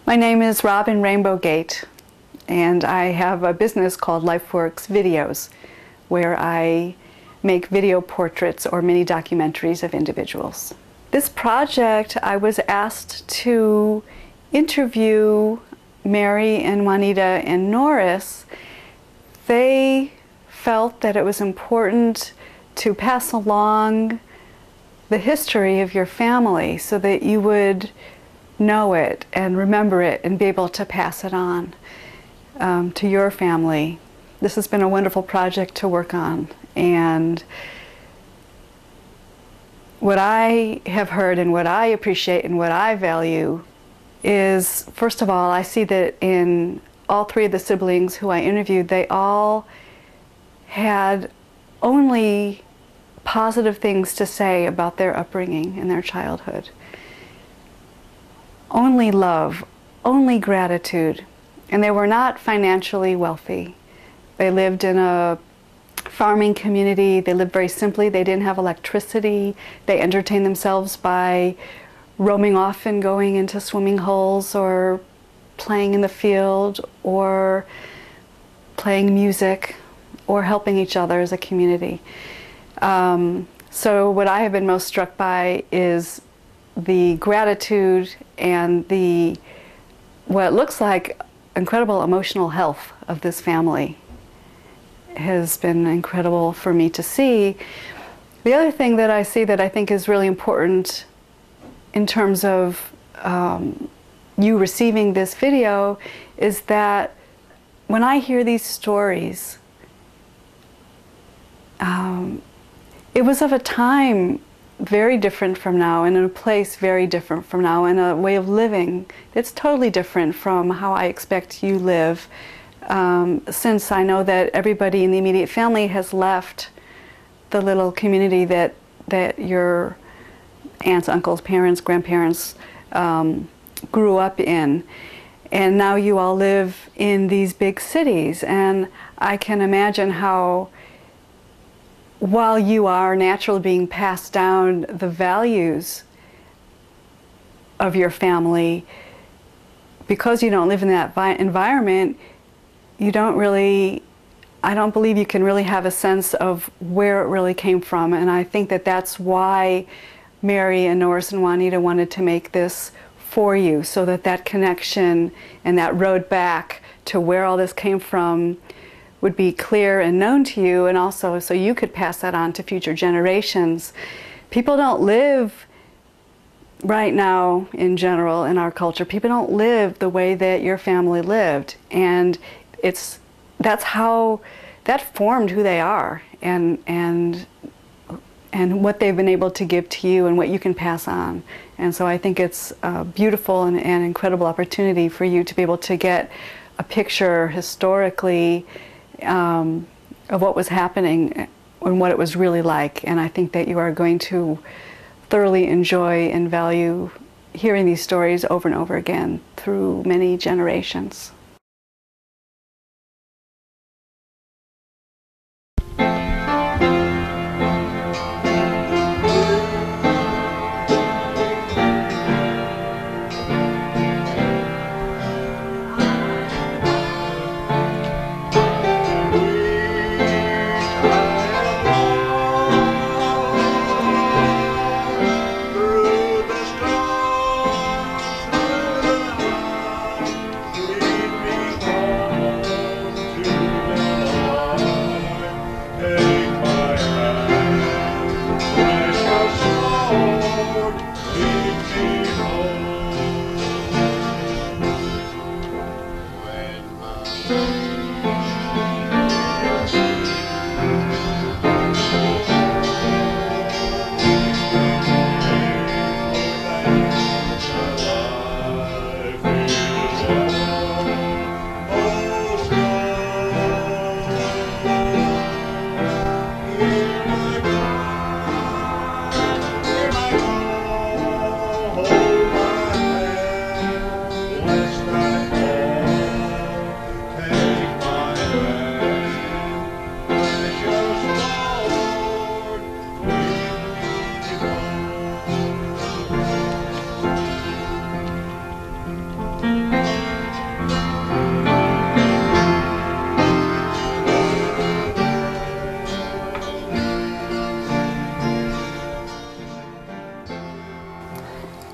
My name is Robin Rainbowgate, and I have a business called LifeWorks Videos, where I make video portraits or mini documentaries of individuals. This project, I was asked to interview Mary and Juanita and Norris. They felt that it was important to pass along the history of your family so that you would know it and remember it and be able to pass it on to your family. This has been a wonderful project to work on, and what I have heard and what I appreciate and what I value is, first of all, I see that in all three of the siblings who I interviewed, they all had only positive things to say about their upbringing and their childhood. Only love, only gratitude. And they were not financially wealthy. They lived in a farming community. They lived very simply. They didn't have electricity. They entertained themselves by roaming off and going into swimming holes or playing in the field or playing music or helping each other as a community. So what I have been most struck by is the gratitude and the what looks like incredible emotional health of this family has been incredible for me to see. The other thing that I see that I think is really important in terms of you receiving this video is that when I hear these stories, it was of a time very different from now, and in a place very different from now, and a way of living that's totally different from how I expect you live, since I know that everybody in the immediate family has left the little community that your aunts, uncles, parents, grandparents grew up in. And now you all live in these big cities, and I can imagine how, while you are naturally being passed down the values of your family, because you don't live in that environment, you don't really, I don't believe you can really have a sense of where it really came from. And I think that that's why Mary and Norris and Juanita wanted to make this for you, so that that connection and that road back to where all this came from would be clear and known to you, and also so you could pass that on to future generations. People don't live right now, in general, in our culture, people don't live the way that your family lived, and that's how that formed who they are and what they've been able to give to you and what you can pass on. And so I think it's a beautiful and incredible opportunity for you to be able to get a picture historically of what was happening and what it was really like. And I think that you are going to thoroughly enjoy and value hearing these stories over and over again through many generations.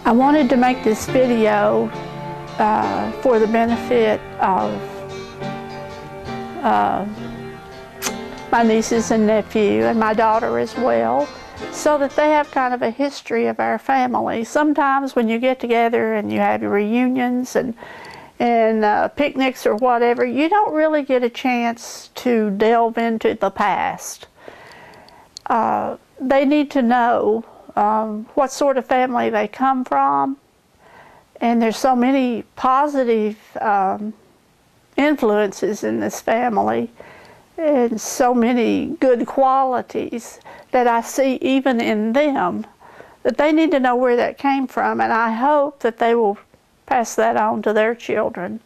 I wanted to make this video for the benefit of my nieces and nephew and my daughter as well, so that they have kind of a history of our family. Sometimes when you get together and you have your reunions and picnics or whatever, you don't really get a chance to delve into the past. They need to know what sort of family they come from, and there's so many positive influences in this family and so many good qualities that I see even in them, that they need to know where that came from, and I hope that they will pass that on to their children.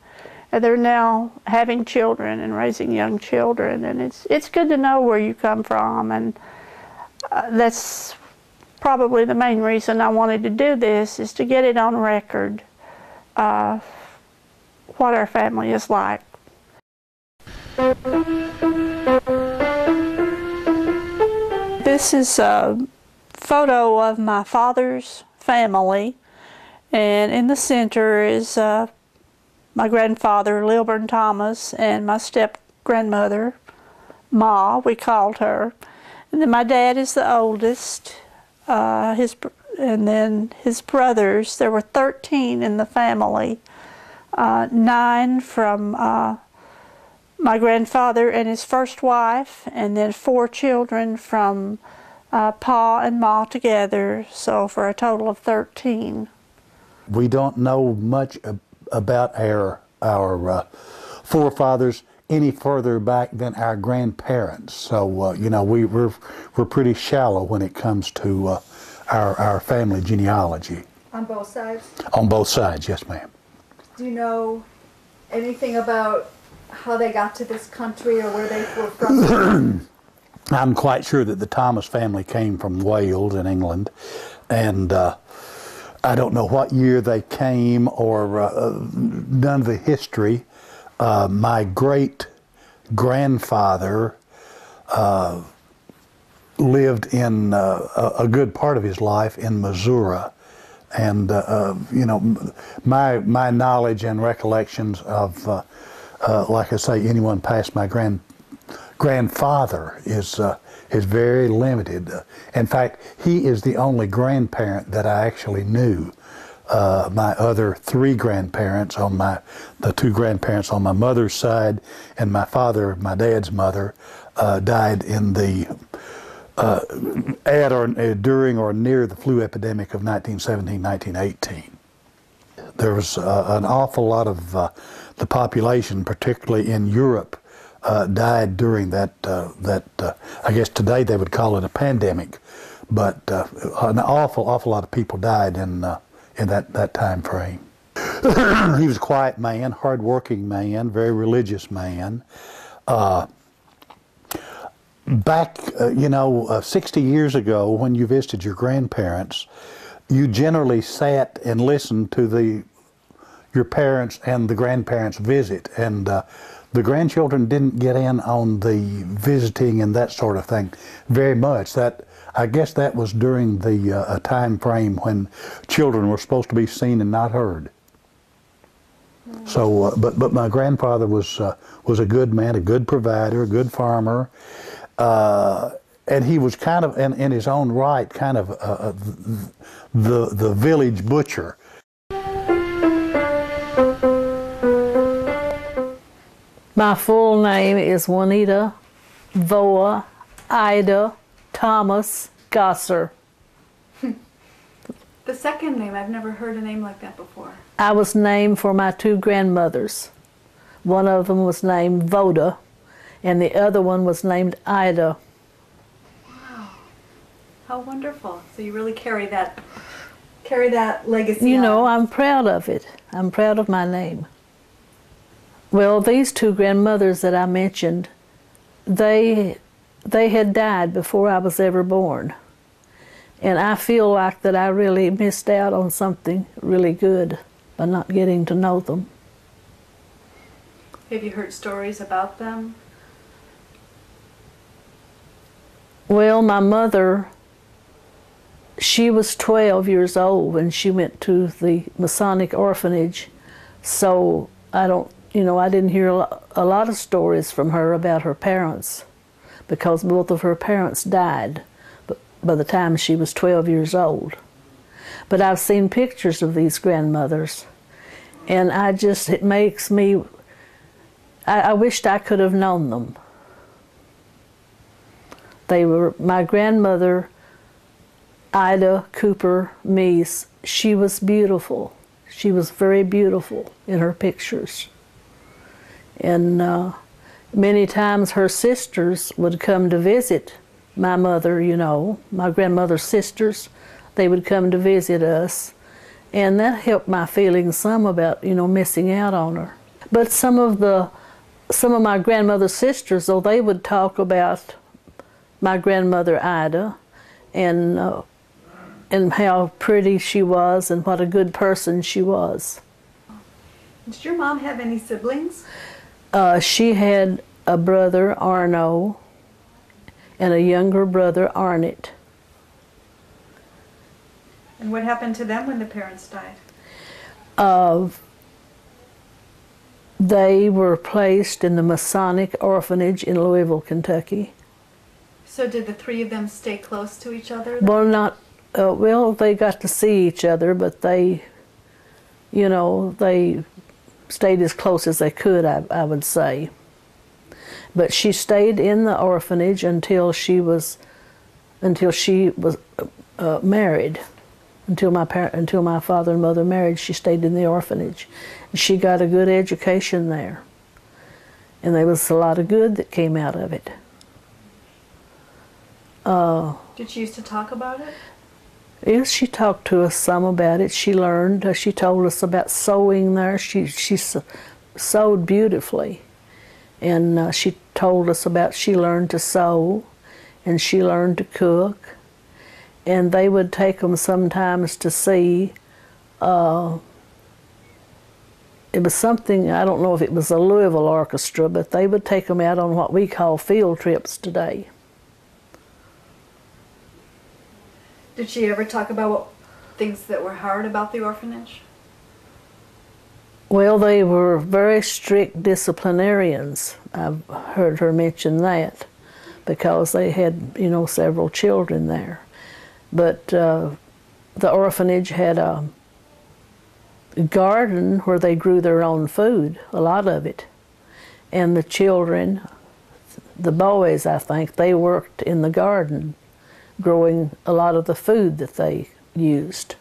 And they're now having children and raising young children, and it's good to know where you come from, and that's probably the main reason I wanted to do this, is to get it on record, what our family is like. This is a photo of my father's family, and in the center is my grandfather, Lilburn Thomas, and my step-grandmother, Ma, we called her. And then my dad is the oldest, and then his brothers. There were 13 in the family, 9 from my grandfather and his first wife, and then 4 children from Pa and Ma together, so for a total of 13. We don't know much about our forefathers any further back than our grandparents, so you know, we're pretty shallow when it comes to our family genealogy. On both sides? On both sides, yes, ma'am. Do you know anything about how they got to this country or where they were from? I'm quite sure that the Thomas family came from Wales in England, and I don't know what year they came or none of the history. My great-grandfather lived in a good part of his life in Missouri, and you know, my knowledge and recollections of, like I say, anyone past my grandfather is very limited. In fact, he is the only grandparent that I actually knew. My other 3 grandparents, the 2 grandparents on my mother's side, and my dad's mother, died in the during or near the flu epidemic of 1917-1918. There was an awful lot of the population, particularly in Europe, died during that, I guess today they would call it a pandemic, but an awful lot of people died in that time frame. He was a quiet man, hard-working man, very religious man. Back, you know, 60 years ago, when you visited your grandparents, you generally sat and listened to your parents and the grandparents visit, and the grandchildren didn't get in on the visiting and that sort of thing very much. I guess that was during the time frame when children were supposed to be seen and not heard. So, but my grandfather was a good man, a good provider, a good farmer, and he was kind of, in his own right, kind of the village butcher. My full name is Juanita Voa Ida Thomas Gosser. The second name, I've never heard a name like that before. I was named for my 2 grandmothers. One of them was named Voda, and the other one was named Ida. Wow, how wonderful! So you really carry that legacy. You know, I'm proud of it. I'm proud of my name. Well, these 2 grandmothers that I mentioned, they had died before I was ever born. And I feel like that I really missed out on something really good by not getting to know them. Have you heard stories about them? Well, my mother, she was 12 years old when she went to the Masonic orphanage, so I didn't hear a lot of stories from her about her parents, because both of her parents died by the time she was 12 years old. But I've seen pictures of these grandmothers, and it makes me, I wished I could have known them. They were, my grandmother, Ida Cooper Meese, she was beautiful. She was very beautiful in her pictures. And many times her sisters would come to visit my mother, my grandmother's sisters. They would come to visit us. And that helped my feelings some about, missing out on her. But some of my grandmother's sisters, though, they would talk about my grandmother Ida and how pretty she was and what a good person she was. Did your mom have any siblings? She had a brother, Arno, and a younger brother, Arnett. And what happened to them when the parents died? They were placed in the Masonic orphanage in Louisville, Kentucky. So did the three of them stay close to each other? Well, they got to see each other, but they stayed as close as they could, I would say. But she stayed in the orphanage until she was married. Until my father and mother married, she stayed in the orphanage. She got a good education there, and there was a lot of good that came out of it. Did she used to talk about it? Yes, she talked to us some about it. She learned. She told us about sewing there. She sewed beautifully, and she told us about she learned to sew, and she learned to cook. And they would take them sometimes to see. It was something, I don't know if it was a Louisville orchestra, but they would take them out on what we call field trips today. Did she ever talk about things that were hard about the orphanage? Well, they were very strict disciplinarians. I've heard her mention that, because they had, several children there. But the orphanage had a garden where they grew their own food, a lot of it. And the children, the boys, I think, they worked in the garden, growing a lot of the food that they used.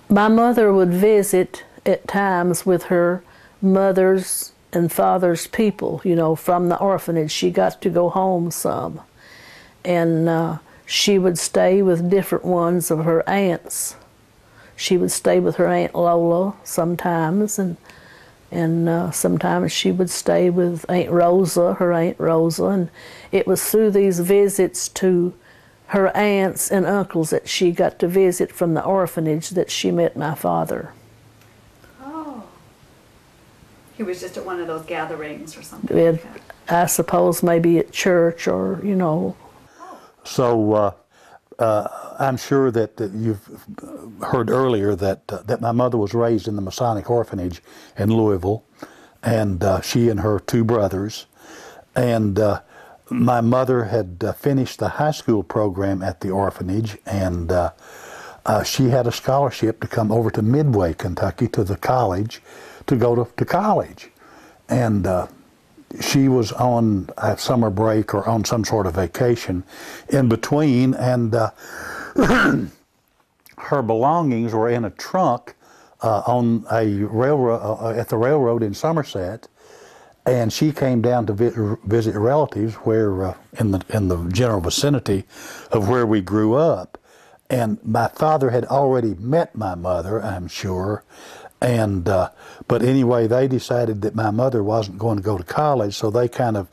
My mother would visit at times with her mother's and father's people, from the orphanage. She got to go home some. And she would stay with different ones of her aunts. She would stay with her Aunt Lola sometimes, and sometimes she would stay with Aunt Rosa, her Aunt Rosa, and it was through these visits to her aunts and uncles that she got to visit from the orphanage that she met my father. Oh. He was just at one of those gatherings or something? I suppose maybe at church or, So I'm sure that you've heard earlier that my mother was raised in the Masonic orphanage in Louisville, and she and her two brothers. And my mother had finished the high school program at the orphanage, and she had a scholarship to come over to Midway, Kentucky, to the college, to go to college. And she was on a summer break or on some sort of vacation in between, and her belongings were in a trunk on a railroad at the railroad in Somerset, and she came down to visit relatives where in the general vicinity of where we grew up. And my father had already met my mother, I'm sure. And but anyway, they decided that my mother wasn't going to go to college, so they kind of